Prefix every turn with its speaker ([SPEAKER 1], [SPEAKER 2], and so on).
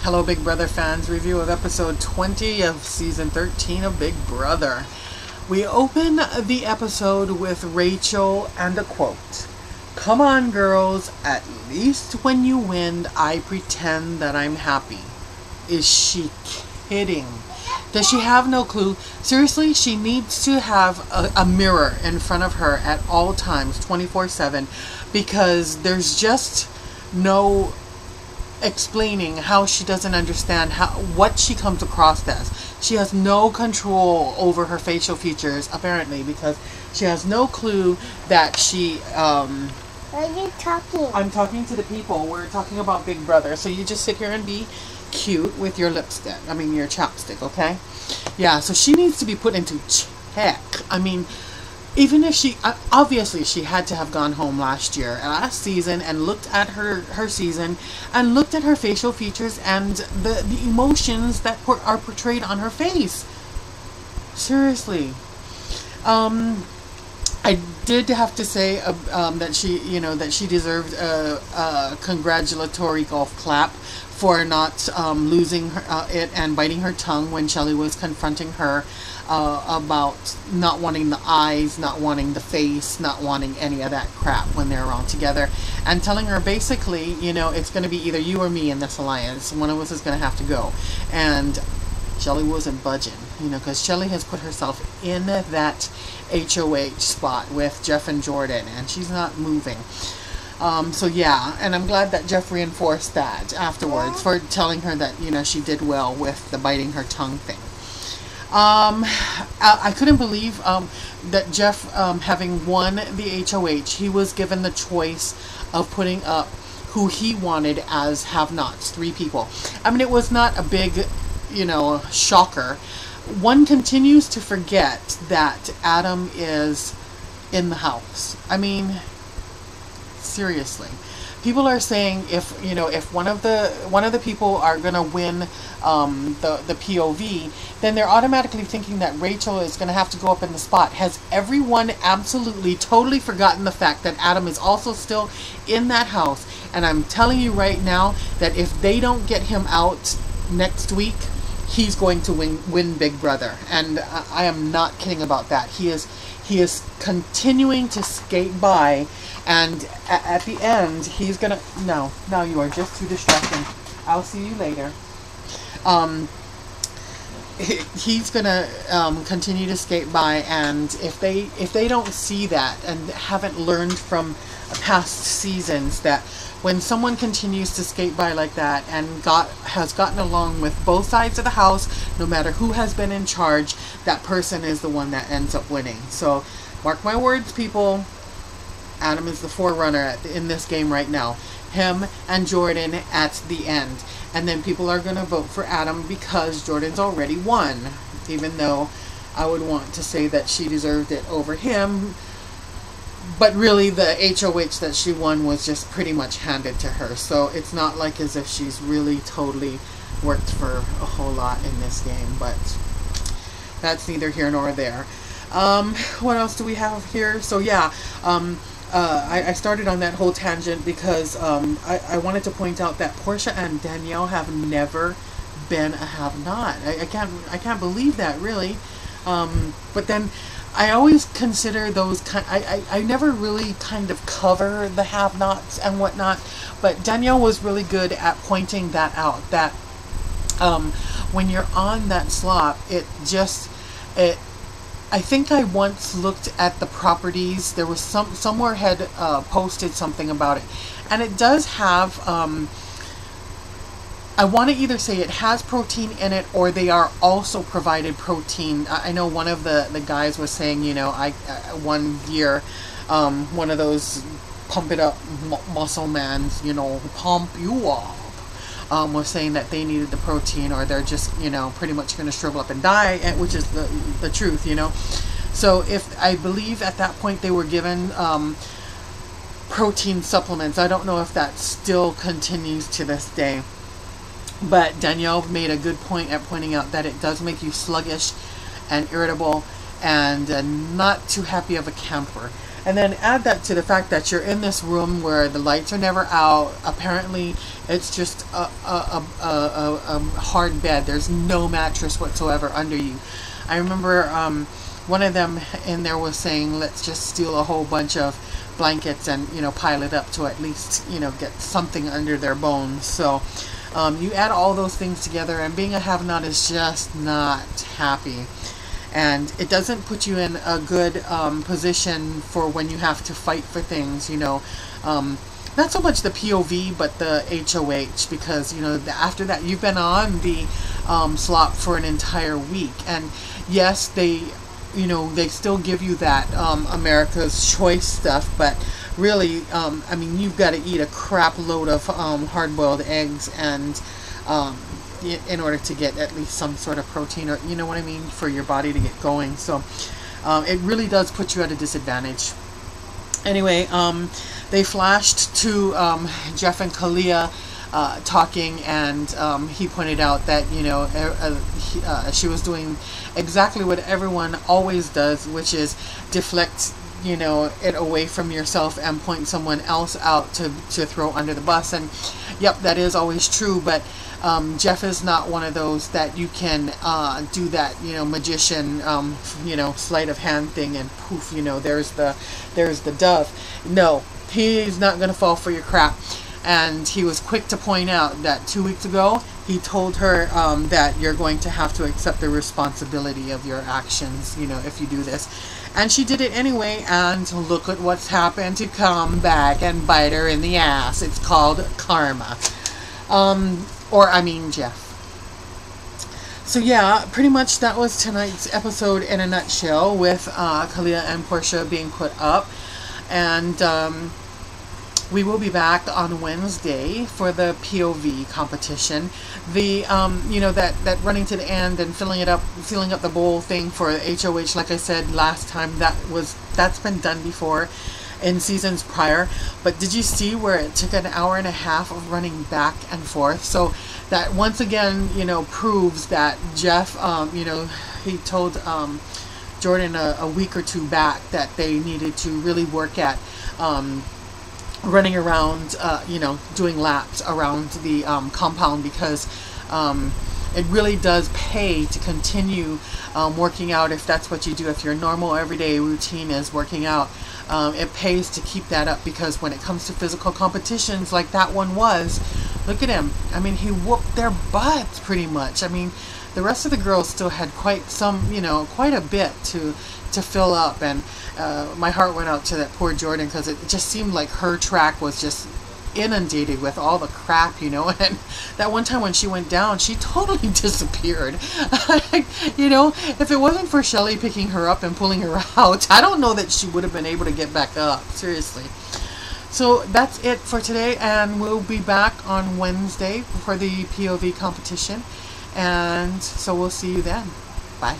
[SPEAKER 1] Hello Big Brother fans, review of episode 20 of season 13 of Big Brother. We open the episode with Rachel and a quote. "Come on girls, at least when you win, I pretend that I'm happy." Is she kidding? Does she have no clue? Seriously, she needs to have a mirror in front of her at all times, 24/7, because there's just no explaining how she doesn't understand what she comes across as. She has no control over her facial features, apparently, because she has no clue that she
[SPEAKER 2] Are you talking?
[SPEAKER 1] I'm talking to the people. We're talking about Big Brother. So you just sit here and be cute with your lipstick. I mean your chapstick, okay? Yeah, so she needs to be put into check. I mean, even if she, obviously she had to have gone home last season, and looked at her season, and looked at her facial features and the emotions that are portrayed on her face. Seriously. I did have to say that she deserved a congratulatory golf clap for not losing it and biting her tongue when Shelly was confronting her about not wanting the eyes, not wanting the face, not wanting any of that crap when they're all together, and telling her basically, it's going to be either you or me in this alliance. One of us is going to have to go. And Shelly wasn't budging, because Shelly has put herself in that HOH spot with Jeff and Jordan, and she's not moving. So yeah, and I'm glad that Jeff reinforced that afterwards for telling her that, she did well with the biting her tongue thing. I couldn't believe that Jeff, having won the HOH, he was given the choice of putting up who he wanted as have-nots, 3 people. I mean, it was not a big, shocker. One continues to forget that Adam is in the house. I mean, seriously. People are saying if one of the people are gonna win the POV, then they're automatically thinking that Rachel is gonna have to go up in the spot. Has everyone absolutely totally forgotten the fact that Adam is also still in that house? And I'm telling you right now that if they don't get him out next week, he's going to win Big Brother, and I am not kidding about that. He is continuing to skate by, and at the end he's gonna no you are just too distracting. I'll see you later. He's gonna continue to skate by, and if they don't see that and haven't learned from past seasons that when someone continues to skate by like that and has gotten along with both sides of the house, no matter who has been in charge, that person is the one that ends up winning. So mark my words, people, Adam is the forerunner in this game right now. Him and Jordan at the end. And then people are going to vote for Adam because Jordan's already won. Even though I would want to say that she deserved it over him. But really, the HOH that she won was just pretty much handed to her. So it's not like as if she's really totally worked for a whole lot in this game. But that's neither here nor there. What else do we have here? So yeah, I started on that whole tangent because I wanted to point out that Portia and Danielle have never been a have-not. I can't believe that, really. But then I always consider those I never really kind of cover the have-nots and whatnot, but Danielle was really good at pointing that out, that when you're on that slop, I think I once looked at the properties. There was somewhere had posted something about it, and it does have I want to either say it has protein in it, or they are also provided protein. I know one of the guys was saying, one year, one of those pump it up muscle mans, pump you up, was saying that they needed the protein, or they're just, pretty much going to shrivel up and die, which is the truth, So if I believe at that point they were given protein supplements. I don't know if that still continues to this day. But Danielle made a good point at pointing out that it does make you sluggish and irritable and not too happy of a camper. And then add that to the fact that you're in this room where the lights are never out. Apparently, it's just a hard bed. There's no mattress whatsoever under you. I remember one of them in there was saying, let's just steal a whole bunch of blankets and, you know, pile it up to at least, you know, get something under their bones. So you add all those things together, and being a have-not is just not happy. And it doesn't put you in a good position for when you have to fight for things, you know. Not so much the POV, but the HOH, because, you know, after that, you've been on the slop for an entire week. And yes, they, you know, they still give you that America's Choice stuff, but really, I mean, you've got to eat a crap load of hard-boiled eggs and in order to get at least some sort of protein, or you know what I mean, for your body to get going. So it really does put you at a disadvantage. Anyway, they flashed to Jeff and Kalia talking, and he pointed out that, you know, she was doing exactly what everyone always does, which is deflect, you know, it away from yourself and point someone else out to throw under the bus. And yep, that is always true, but Jeff is not one of those that you can do that, you know, magician, you know, sleight of hand thing, and poof, you know, there's the dove. No, he's not going to fall for your crap. And he was quick to point out that 2 weeks ago, he told her that you're going to have to accept the responsibility of your actions, you know, if you do this. And she did it anyway, and look at what's happened to come back and bite her in the ass. It's called karma. Or, I mean, Jeff. So yeah, pretty much that was tonight's episode in a nutshell, with Kalia and Portia being put up. And we will be back on Wednesday for the POV competition. The you know, that running to the end and filling up the bowl thing for HOH, like I said last time, that's been done before in seasons prior. But did you see where it took an hour and a half of running back and forth? So that once again, you know, proves that Jeff, you know, he told Jordan a week or two back that they needed to really work at running around, you know, doing laps around the compound, because it really does pay to continue working out if that's what you do. If your normal everyday routine is working out, it pays to keep that up, because when it comes to physical competitions like that one was, look at him. I mean, he whooped their butts pretty much. I mean, the rest of the girls still had quite some, you know, quite a bit to fill up, and my heart went out to that poor Jordan, because it just seemed like her track was just inundated with all the crap, you know. And that one time when she went down, she totally disappeared. You know, if it wasn't for Shelly picking her up and pulling her out, I don't know that she would have been able to get back up, seriously. So that's it for today, and we'll be back on Wednesday for the POV competition, and so we'll see you then. Bye.